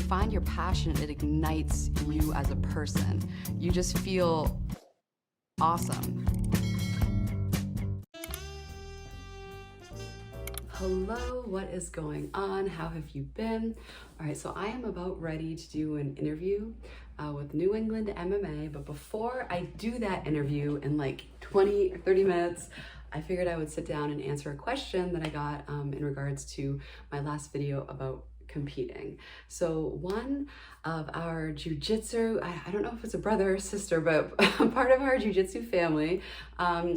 find your passion, it ignites you as a person. You just feel awesome. Hello, what is going on? How have you been? All right, so I am about ready to do an interview with New England MMA, but before I do that interview in like 20 or 30 minutes, I figured I would sit down and answer a question that I got in regards to my last video about competing. So one of our jiu-jitsu, I don't know if it's a brother or sister, but part of our jiu-jitsu family,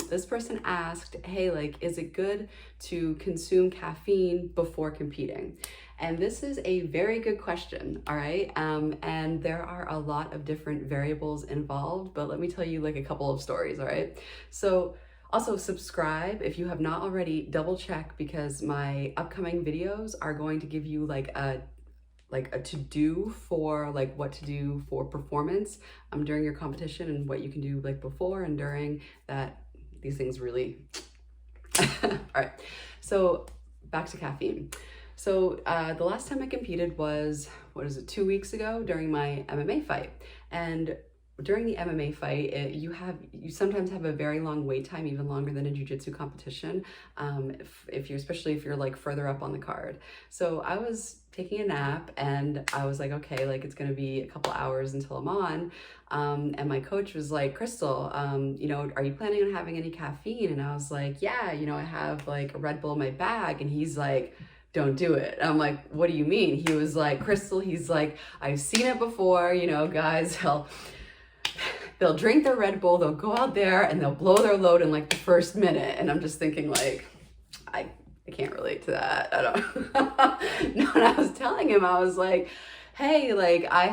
this person asked, hey, like, is it good to consume caffeine before competing? And this is a very good question, all right? And there are a lot of different variables involved, but let me tell you like a couple of stories, all right? So also subscribe if you have not already, double check, because my upcoming videos are going to give you like a to-do for like what to do for performance during your competition and what you can do like before and during that. These things really, all right. So back to caffeine. So the last time I competed was, 2 weeks ago during my MMA fight. And during the MMA fight, you sometimes have a very long wait time, even longer than a jiu-jitsu competition, especially if you're like further up on the card. So I was taking a nap and I was like, okay, like it's gonna be a couple hours until I'm on. And my coach was like, Crystal, you know, are you planning on having any caffeine? And I was like, yeah, you know, I have like a Red Bull in my bag. And he's like, don't do it. I'm like, what do you mean? He was like, Crystal, he's like, I've seen it before, you know, guys, they'll drink their Red Bull, they'll go out there and they'll blow their load in like the first minute. And I'm just thinking like, I can't relate to that. I don't. No, and I was telling him, I was like, hey, like I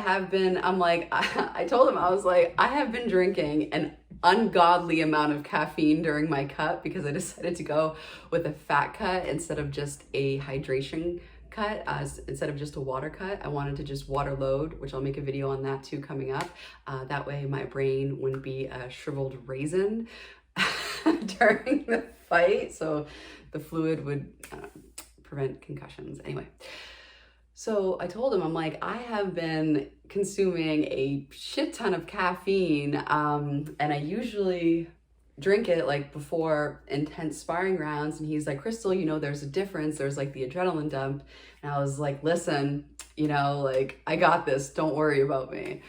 told him, I was like, I have been drinking an ungodly amount of caffeine during my cut because I decided to go with a fat cut instead of just a hydration cut. Instead of just a water cut, I wanted to just water load, which I'll make a video on that too coming up. That way my brain wouldn't be a shriveled raisin during the fight. So the fluid would prevent concussions. Anyway, so I told him, I'm like, I have been consuming a shit ton of caffeine, and I usually drink it like before intense sparring rounds. And he's like, Crystal, you know, there's a difference. There's like the adrenaline dump. And I was like, listen, you know, like I got this, don't worry about me.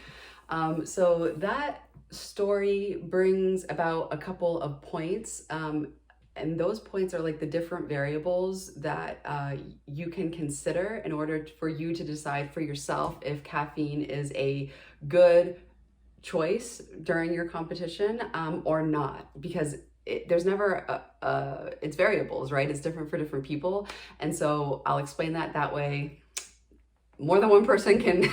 So that story brings about a couple of points. And those points are like the different variables that you can consider in order for you to decide for yourself if caffeine is a good choice during your competition or not, because there's never it's variables, right? It's different for different people. And so I'll explain that way more than one person can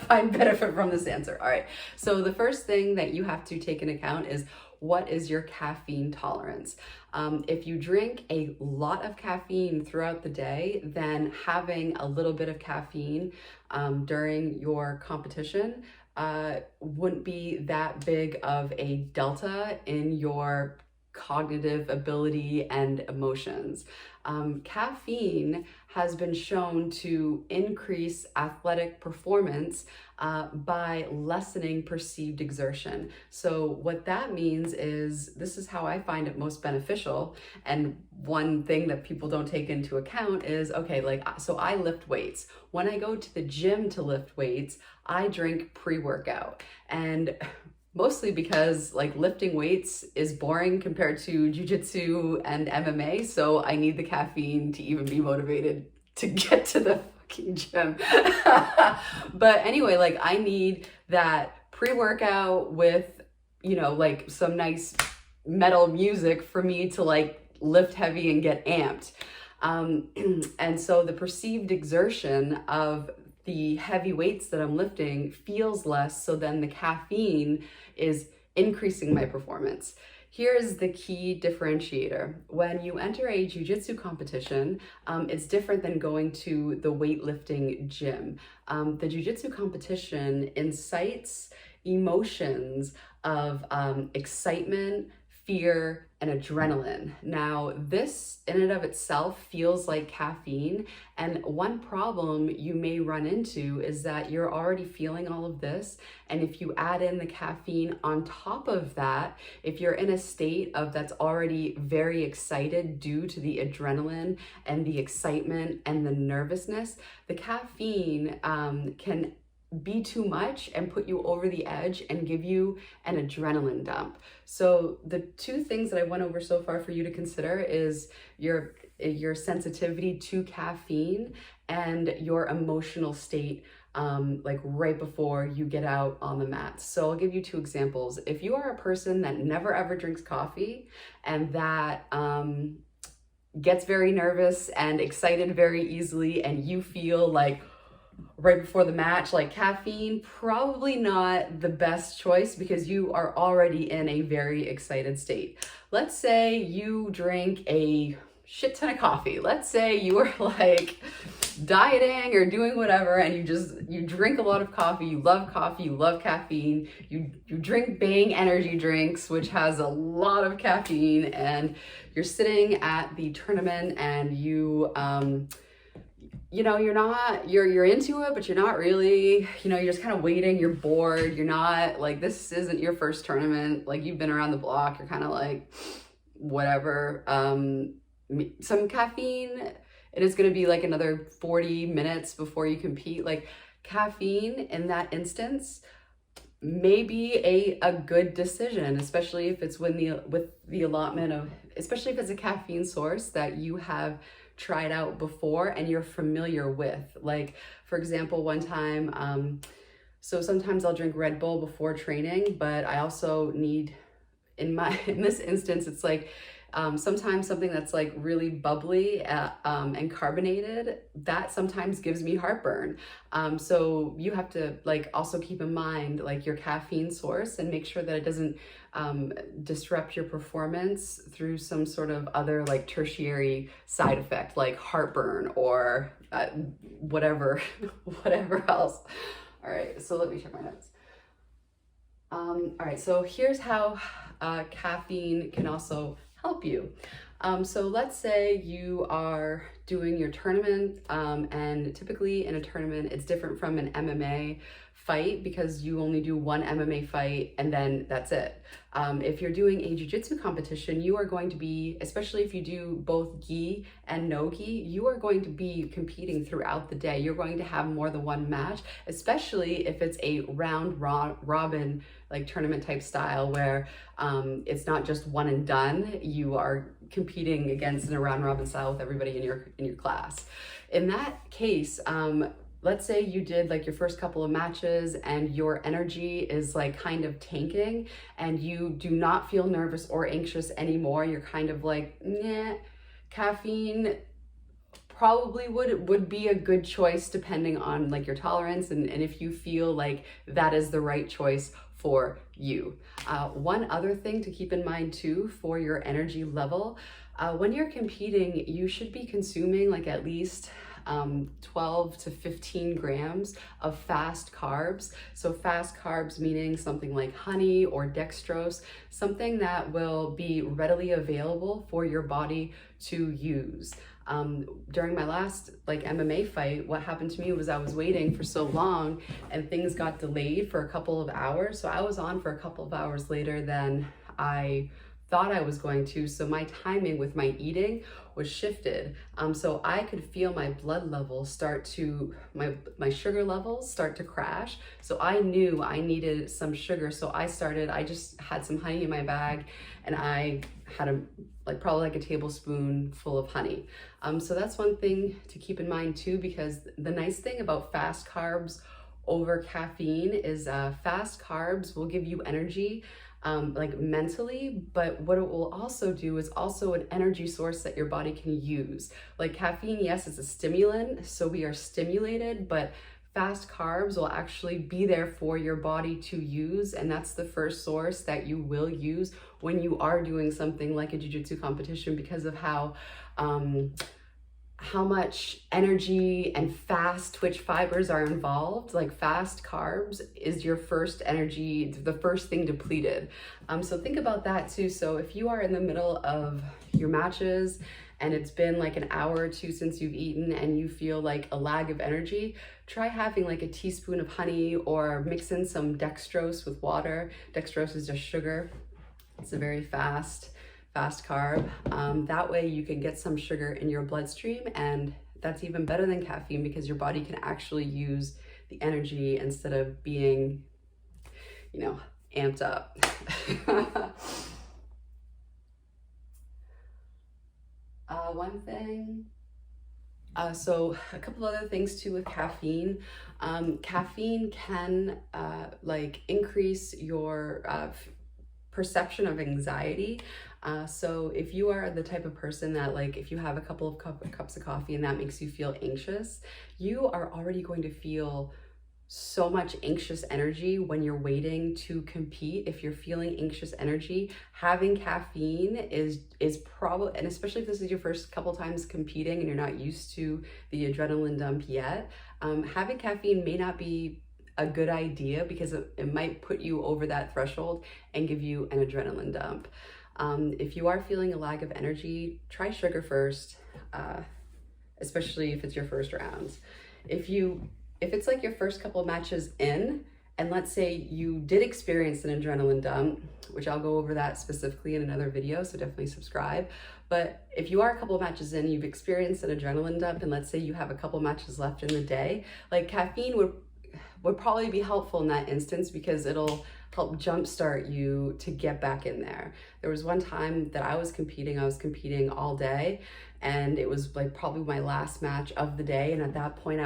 find benefit from this answer. All right, so the first thing that you have to take into account is, what is your caffeine tolerance? If you drink a lot of caffeine throughout the day, then having a little bit of caffeine during your competition wouldn't be that big of a delta in your cognitive ability and emotions. Caffeine has been shown to increase athletic performance by lessening perceived exertion. So what that means is, this is how I find it most beneficial. And one thing that people don't take into account is, okay, like, so I lift weights. When I go to the gym to lift weights, I drink pre-workout. And mostly because like lifting weights is boring compared to jiu-jitsu and MMA. So I need the caffeine to even be motivated to get to the fucking gym. But anyway, like I need that pre-workout with, you know, like some nice metal music for me to like lift heavy and get amped. And so the perceived exertion of the heavy weights that I'm lifting feels less, so then the caffeine is increasing my performance. Here's the key differentiator. When you enter a jiu-jitsu competition, it's different than going to the weightlifting gym. The jiu-jitsu competition incites emotions of excitement, fear, and adrenaline. Now, this in and of itself feels like caffeine, and one problem you may run into is that you're already feeling all of this, and if you add in the caffeine on top of that, if you're in a state of that's already very excited due to the adrenaline and the excitement and the nervousness, the caffeine can be too much and put you over the edge and give you an adrenaline dump. So the two things that I went over so far for you to consider is your sensitivity to caffeine and your emotional state like right before you get out on the mats. So I'll give you two examples. If you are a person that never ever drinks coffee and that gets very nervous and excited very easily, and you feel like right before the match, like caffeine, probably not the best choice because you are already in a very excited state. Let's say you drink a shit ton of coffee. Let's say you are like dieting or doing whatever, and you drink a lot of coffee, you love caffeine, you drink Bang energy drinks, which has a lot of caffeine, and you're sitting at the tournament and you know, you're into it, but you're not really, you know, you're just kind of waiting, you're bored, you're not, like, this isn't your first tournament, like, you've been around the block, you're kind of like, whatever, some caffeine, it is going to be like another 40 minutes before you compete. Like, caffeine in that instance may be a good decision, especially if it's with the allotment of, especially if it's a caffeine source that you have tried out before and you're familiar with. Like, for example, one time, so sometimes I'll drink Red Bull before training, but I also need, in this instance, it's like sometimes something that's like really bubbly and carbonated, that sometimes gives me heartburn. So you have to like also keep in mind like your caffeine source and make sure that it doesn't disrupt your performance through some sort of other like tertiary side effect like heartburn or whatever else. All right, so let me check my notes. All right, so here's how caffeine can also help you. So let's say you are doing your tournament, and typically in a tournament, it's different from an MMA fight because you only do one MMA fight and then that's it. If you're doing a jiu-jitsu competition, you are going to be, especially if you do both gi and no gi, you are going to be competing throughout the day. You're going to have more than one match, especially if it's a round robin like tournament type style where it's not just one and done. You are competing against in a round robin style with everybody in your class. In that case, let's say you did like your first couple of matches and your energy is like kind of tanking and you do not feel nervous or anxious anymore. You're kind of like, nah, caffeine probably would be a good choice depending on like your tolerance and if you feel like that is the right choice for you. One other thing to keep in mind too for your energy level, when you're competing, you should be consuming like at least 12 to 15 grams of fast carbs. So fast carbs meaning something like honey or dextrose, something that will be readily available for your body to use. During my last like MMA fight, what happened to me was I was waiting for so long and things got delayed for a couple of hours. So I was on for a couple of hours later than I thought I was going to. So my timing with my eating was shifted. So I could feel my blood levels start to, my sugar levels start to crash. So I knew I needed some sugar. So I just had some honey in my bag and I had probably like a tablespoon full of honey. So that's one thing to keep in mind too, because the nice thing about fast carbs over caffeine is fast carbs will give you energy like mentally, but what it will also do is also an energy source that your body can use. Like caffeine, yes, it's a stimulant, so we are stimulated, but fast carbs will actually be there for your body to use, and that's the first source that you will use when you are doing something like a jiu-jitsu competition because of how how much energy and fast twitch fibers are involved. Like fast carbs is your first energy, the first thing depleted. So think about that too. So if you are in the middle of your matches and it's been like an hour or two since you've eaten and you feel like a lag of energy, try having like a teaspoon of honey or mix in some dextrose with water. Dextrose is just sugar. It's a very fast carb. That way you can get some sugar in your bloodstream, and that's even better than caffeine because your body can actually use the energy instead of being, you know, amped up. One thing, so a couple other things too with caffeine. Caffeine can like increase your perception of anxiety. So if you are the type of person that, like, if you have a couple of cups of coffee and that makes you feel anxious, you are already going to feel so much anxious energy when you're waiting to compete. If you're feeling anxious energy, having caffeine is probably, and especially if this is your first couple times competing and you're not used to the adrenaline dump yet, having caffeine may not be a good idea because it might put you over that threshold and give you an adrenaline dump. If you are feeling a lag of energy, try sugar first, especially if it's your first rounds. If it's like your first couple of matches in, and let's say you did experience an adrenaline dump, which I'll go over that specifically in another video, so definitely subscribe. But if you are a couple of matches in, you've experienced an adrenaline dump, and let's say you have a couple matches left in the day, like caffeine would probably be helpful in that instance because it'll help jumpstart you to get back in there. There was one time that I was competing all day, and it was like probably my last match of the day. And at that point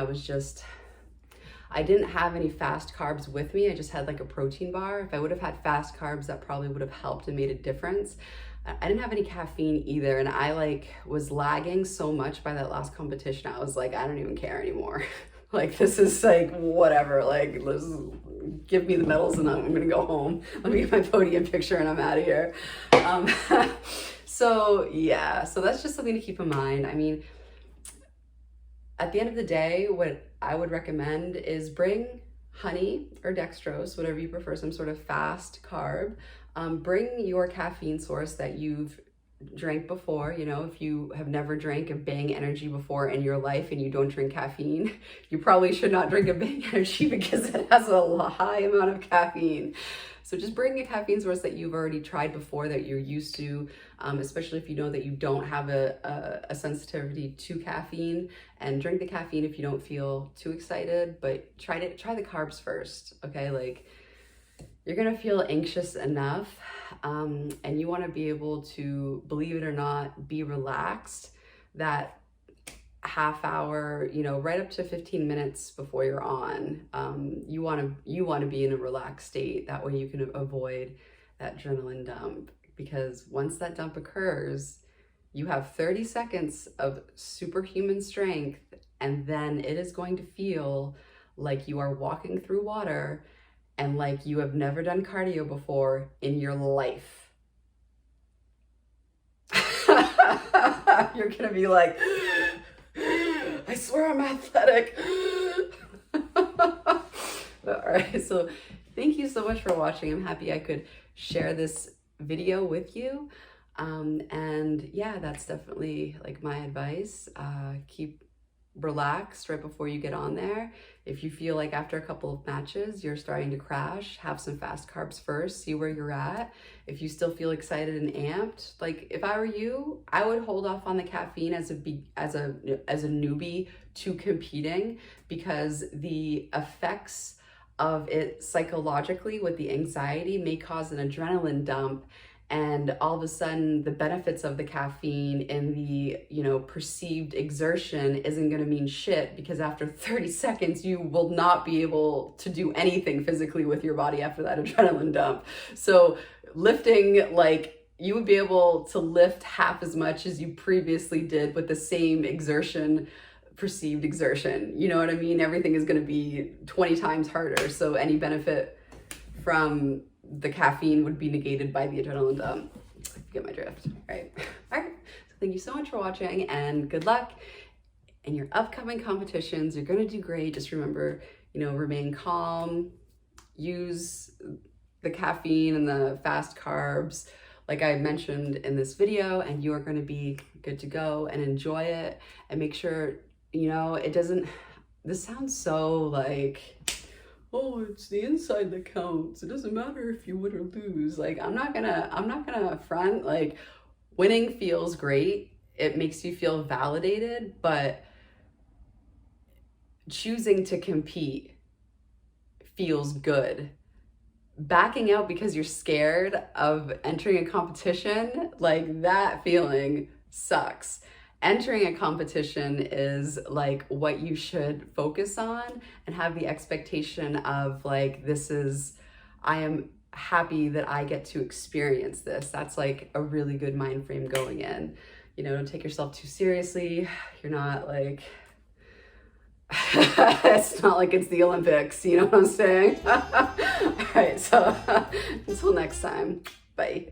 I didn't have any fast carbs with me. I just had like a protein bar. If I would have had fast carbs, that probably would have helped and made a difference. I didn't have any caffeine either. And I like was lagging so much by that last competition. I was like, I don't even care anymore. Like, this is like, whatever, like, let's give me the medals and I'm gonna go home. Let me get my podium picture and I'm out of here. So yeah, so that's just something to keep in mind. I mean, at the end of the day, what I would recommend is bring honey or dextrose, whatever you prefer, some sort of fast carb. Bring your caffeine source that you've drank before. You know, if you have never drank a Bang Energy before in your life and you don't drink caffeine, you probably should not drink a Bang Energy because it has a high amount of caffeine. So just bring a caffeine source that you've already tried before, that you're used to, especially if you know that you don't have a sensitivity to caffeine, and drink the caffeine if you don't feel too excited, but try the carbs first, okay? Like, you're gonna feel anxious enough, and you wanna be able to, believe it or not, be relaxed that half hour, you know, right up to 15 minutes before you're on. You wanna be in a relaxed state. That way you can avoid that adrenaline dump, because once that dump occurs, you have 30 seconds of superhuman strength, and then it is going to feel like you are walking through water and like you have never done cardio before in your life. You're gonna be like, I swear I'm athletic. All right, so thank you so much for watching. I'm happy I could share this video with you. And yeah, that's definitely like my advice. Keep relaxed right before you get on there. If you feel like after a couple of matches you're starting to crash, have some fast carbs first, see where you're at. If you still feel excited and amped, like if I were you, I would hold off on the caffeine as a newbie to competing, because the effects of it psychologically with the anxiety may cause an adrenaline dump, and all of a sudden the benefits of the caffeine and the, you know, perceived exertion isn't going to mean shit, because after 30 seconds you will not be able to do anything physically with your body after that adrenaline dump. So lifting, like, you would be able to lift half as much as you previously did with the same exertion, perceived exertion. You know what I mean? Everything is going to be 20 times harder. So any benefit from the caffeine would be negated by the adrenaline dump. You get my drift, right? All right, so thank you so much for watching, and good luck in your upcoming competitions, you're gonna do great. Just remember, you know, remain calm, use the caffeine and the fast carbs like I mentioned in this video, and you're gonna be good to go, and enjoy it. And make sure, you know, it doesn't, this sounds so like, oh, it's the inside that counts. It doesn't matter if you win or lose. Like, I'm not gonna front, like, winning feels great. It makes you feel validated, but choosing to compete feels good. Backing out because you're scared of entering a competition, like, that feeling sucks. Entering a competition is like what you should focus on and have the expectation of, like, I am happy that I get to experience this. That's like a really good mind frame going in. You know, don't take yourself too seriously. You're not like, it's not like it's the Olympics, you know what I'm saying? All right, so until next time, bye.